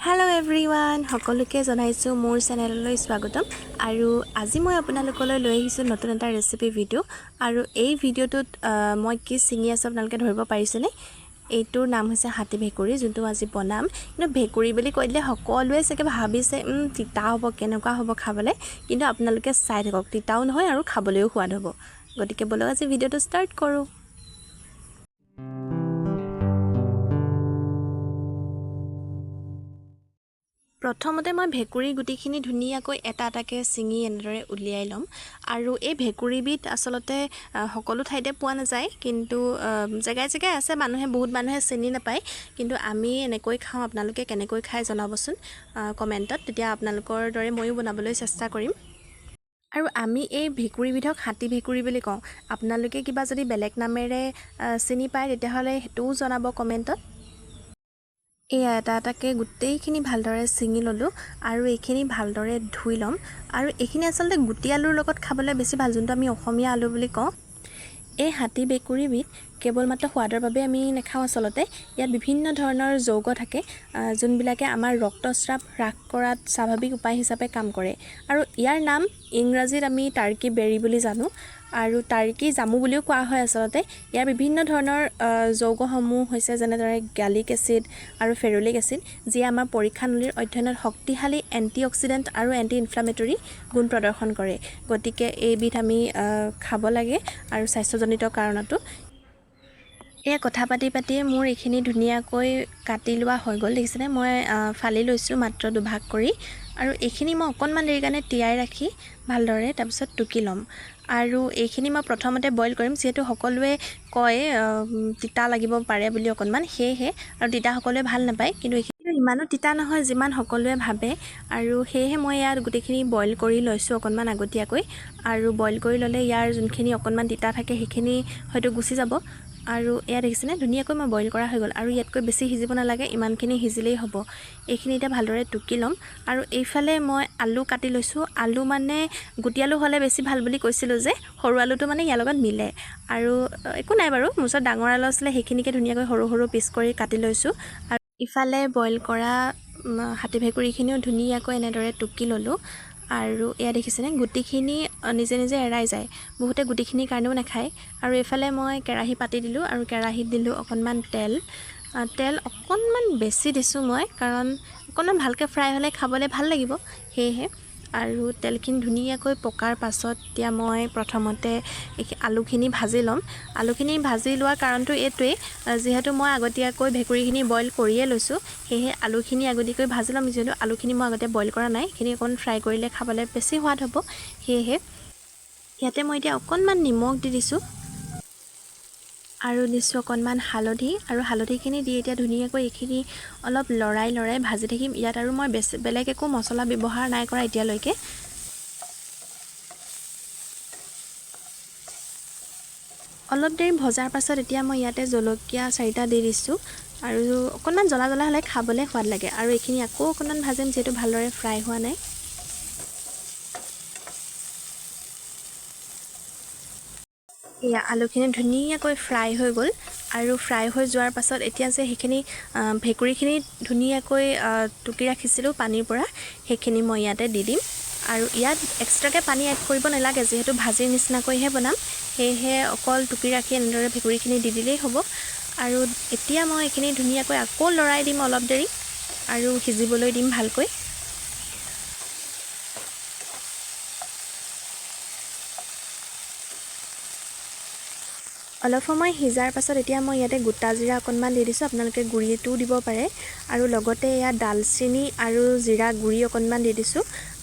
Hello everyone, সকলোকে জনাইছো মোৰ চেনেললৈ স্বাগতম আৰু আজি মই আপোনালোকলৈ লৈ আহিছো নতুন এটা ৰেচিপি ভিডিও আৰু এই ভিডিওটোত মই কি চিঙি আছো আপোনালোকে ধৰিব পাৰিছেনে এইটোৰ নাম হৈছে হাতিভেকুৰি যোনটো আজি বনাম কিন্তু ভেকুৰি বুলি কৈলে সকলোৱে চাগে ভাবিছে তিতা হ'ব কেনেকুৱা হ'ব খাবলে কিন্তু আপোনালোকে চাই থাকক তিতাও নহয় আৰু খাবলৈও সোৱাদ হ'ব গতিকে বলক আজি ভিডিওটো ষ্টাৰ্ট কৰো প্ৰথমতে মই ভেকুৰি গুটিখিনি ধুনিয়াকৈ এটা এটাকে চিঙি এনেদৰে উলিয়াই লম আৰু এই ভেকুৰিবিধ আসলতে সকলো ঠাইতে পোৱা নাযায় কিন্তু জেগাই জেগাই আছে বহুত মানুহে চিনি নাপায় কিন্তু আমি এনেকৈ খাওঁ আপোনালোকে কেনেকৈ খায় জনাবচোন কমেন্টত তেতিয়া আপোনালোকৰ দৰে ময়ো বনাবলৈ চেষ্টা কৰিম আৰু আমি এই ভেকুৰিবিধক হাতিভেকুৰি বুলি কওঁ আপোনালোকে কিবা যদি বেলেগ নামেৰে চিনি পায় তেতিয়াহলে হেতুও জনাব কমেন্টত এয়া এটা এটাকে গুটেইখিনি ভালদৰে চিঙি ললো আৰু এইখিনি ভালদৰে ধুই লম আৰু এইখিনি আসলতে গুটি আলুৰ লগত খাবলৈ বেছি ভাল যোনটো আমি অসমীয়া আলু বুলি কওঁ এই হাতিভেকুৰিবিধ কেৱল মাত্ৰ সোৱাদৰ বাবে আমি নেখাওঁ আসলতে ইয়াত বিভিন্ন ধৰণৰ যৌগ থাকে যোনবিলাকে আমাৰ ৰক্তস্ৰাৱ হ্ৰাস কৰাত স্বাভাৱিক উপায় হিচাপে কাম কৰে আৰু ইয়াৰ নাম ইংৰাজীত আমি টাৰ্কি বেৰী বুলি জানো আৰু টাৰ্কি জামু বুলিও কোৱা হয় আসলতে ইয়াৰ বিভিন্ন ধৰণৰ যৌগসমূহ হৈছে যেনেদৰে গ্যালিক এসিড আৰু ফেৰুলিক এসিড যি আমাৰ পৰীক্ষানলীৰ অধ্যয়নত শক্তিশালী এন্টিঅক্সিডেন্ট আৰু এন্টি ইনফ্লামেটৰী গুণ প্ৰদৰ্শন কৰে গতিকে এইবিধ আমি খাব লাগে আৰু স্বাস্থ্যজনিত কাৰণতো এয়া কথা পাতি মোৰ এইখিনি ধুনিয়াকৈ কাটি লোৱা হৈ গ'ল দেখিছেনে মই ফালি লৈছো মাত্ৰ দুভাগ কৰি আৰু এইখিনি মই অকনমান দেৰি কাৰণে তিয়াই ৰাখি ভালদৰে তাৰপিছত টুকি লম আৰু এইখিনি মই প্ৰথমতে বইল কৰিম যেহেতু সকলোৱে কয় তিতা লাগিব পাৰে বুলি অকনমান হেহে আৰু তিতা সকলোৱে ভাল নাপায় কিন্তু এইখিনি ইমানো তিতা নহয় যিমান সকলোৱে ভাবে আৰু হেহে মই ইয়াত গুটিখিনি বইল কৰি লৈছো অকনমান আগতীয়াকৈ আৰু বইল কৰি ললে ইয়াৰ যোনখিনি অকনমান তিতা থাকে সেইখিনি হয়তো গুছি যাব আৰু এয়া দেখিছেনে ধুনিয়াকৈ মই বইল কৰা হৈ গ'ল আৰু ইয়াতকৈ বেছি হিজিব নালাগে ইমানখিনি হিজিলেই হ'ব এইখিনি এটা ভালদৰে টুকি লম আৰু এইফালে মই আলু কাটি লৈছো আলু মানে গুটি আলু হলে বেছি ভাল বুলি কৈছিল যে সৰু আলুটো মানে ইয়াৰ লগত মিলে আৰু একো নাই বাৰু মুছত ডাঙৰ আলু আসলে সেইখিনিকে ধুনিয়াকৈ সৰু সৰু পিচ কৰি কাটি লৈছো আৰু ইফালে বইল কৰা হাতিভেকুৰিখিনিও ধুনিয়াকৈ এনেদৰে টুকি ললো আৰু এয়া দেখিছেনে গুটিখিনি নিজে নিজে এৰাই যায় বহুতে গুটিখিনিৰ কাৰণেও নাখায় আৰু এফালে মই কেৰাহী পাতি দিলো আৰু কেৰাহীত দিলো অকনমান তেল অকনমান বেছি দিছো মই কাৰণ অকনমান ভালকে ফ্ৰাই হলে খাবলে ভাল লাগিব হেহে আৰু তেলখিনি ধুনিয়াকৈ পকাৰ পাছত এতিয়া মই প্ৰথমতে আলুখিনি ভাজি লম আলুখিনি ভাজি লোৱাৰ কাৰণটো এইটোৱে যেহেতু মই আগতীয়াকৈ ভেকুৰিখিনি বইল কৰিয়ে লৈছো হেহে আলুখিনি আগতীয়াকৈ ভাজি লম যেহেতু আলুখিনি মই আগতে বইল কৰা নাই খিনি অকন ফ্ৰাই কৰিলে খাবলৈ বেছি সোৱাদ হ'ব হেহে ইয়াতে মই এতিয়া অকনমান নিমখ দি দিছো আৰু দিছো অকনমান হালধি আৰু হালধিখিনি দি এতিয়া ধুনিয়াকৈ এইখিনি অলপ লৰাই ভাজি থাকিম ইয়াত আৰু মই বেলেগ একো মছলা ব্যৱহাৰ নাই কৰা এতিয়ালৈকে অলপ দেৰি ভজাৰ পাছত এতিয়া মই ইয়াতে জলকীয়া 4টা দি দিছো আৰু অকনমান জ্বলা হলে খাবলৈ সোৱাদ লাগে আৰু এইখিনি আকৌ অকনমান ভাজিম যেটো ভালদৰে ফ্ৰাই হোৱা নাই এয়া আলুখিনি ধুনিয়াকৈ ফ্ৰাই হৈ গ'ল আৰু ফ্ৰাই হৈ যোৱাৰ পাছত এতিয়া যে সেইখিনি ভেকুৰিখিনি ধুনিয়াকৈ টুকি ৰাখিছিলো পানীৰ পৰা সেইখিনি মই ইয়াতে দি দিম আৰু ইয়াত এক্সট্ৰাকে পানী এড কৰিব নালাগে যেহেতু ভাজিৰ নিচিনাকৈহে বনাম হেহে অকল টুকি ৰাখি এনেদৰে ভেকুৰিখিনি দি দিলেই হ'ব আৰু এতিয়া মই এইখিনি ধুনিয়াকৈ আকৌ লৰাই দিম অলপ দেৰি আৰু সিজিবলৈ দিম ভালকৈ অলপ সময় হিজাৰ পাছত এতিয়া মই ইয়াতে গোটা জিৰা অকনমান দি দিছো আপোনালোকে গুৰিটো দিব পাৰে আৰু লগতে ইয়া দালচিনি আৰু জিৰা গুৰি অকনমান দি দিছো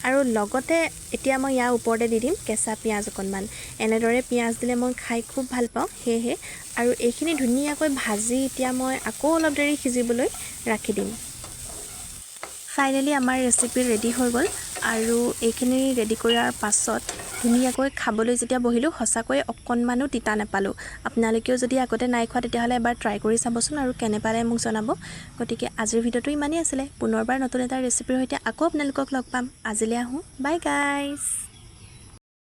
আৰু লগতে এতিয়া মই ইয়াৰ ওপৰতে দি দিম কেঁচা পিয়াজ অকনমান এনেদৰে পিয়াজ দিলে মই খাই খুব ভাল পাওঁ হেহে আৰু এইখিনি ধুনিয়াকৈ ভাজি এতিয়া মই আকৌ অলপ দেৰি সিজিবলৈ ৰাখি দিম ফাইনালি আমাৰ ৰেচিপি ৰেডি হৈ গ'ল আৰু এইখিনি ৰেডি কৰাৰ পাছত ধুনিয়াকৈ খাবলৈ যেতিয়া বহিলো হসাকৈ অকনমানো তিতা নাপালো আপোনালোকেও যদি আগতে নাই খোৱা তেতিয়াহলে এবাৰ ট্ৰাই কৰি চাবচোন আৰু কেনে পালে মোক জনাব গতিকে আজিৰ ভিডিওটো ইমানেই আছিল পুনৰবাৰ নতুন এটা ৰেচিপিৰ সৈতে আকৌ আপোনালোকক লগ পাম আজিলৈ আহো বাই গাইস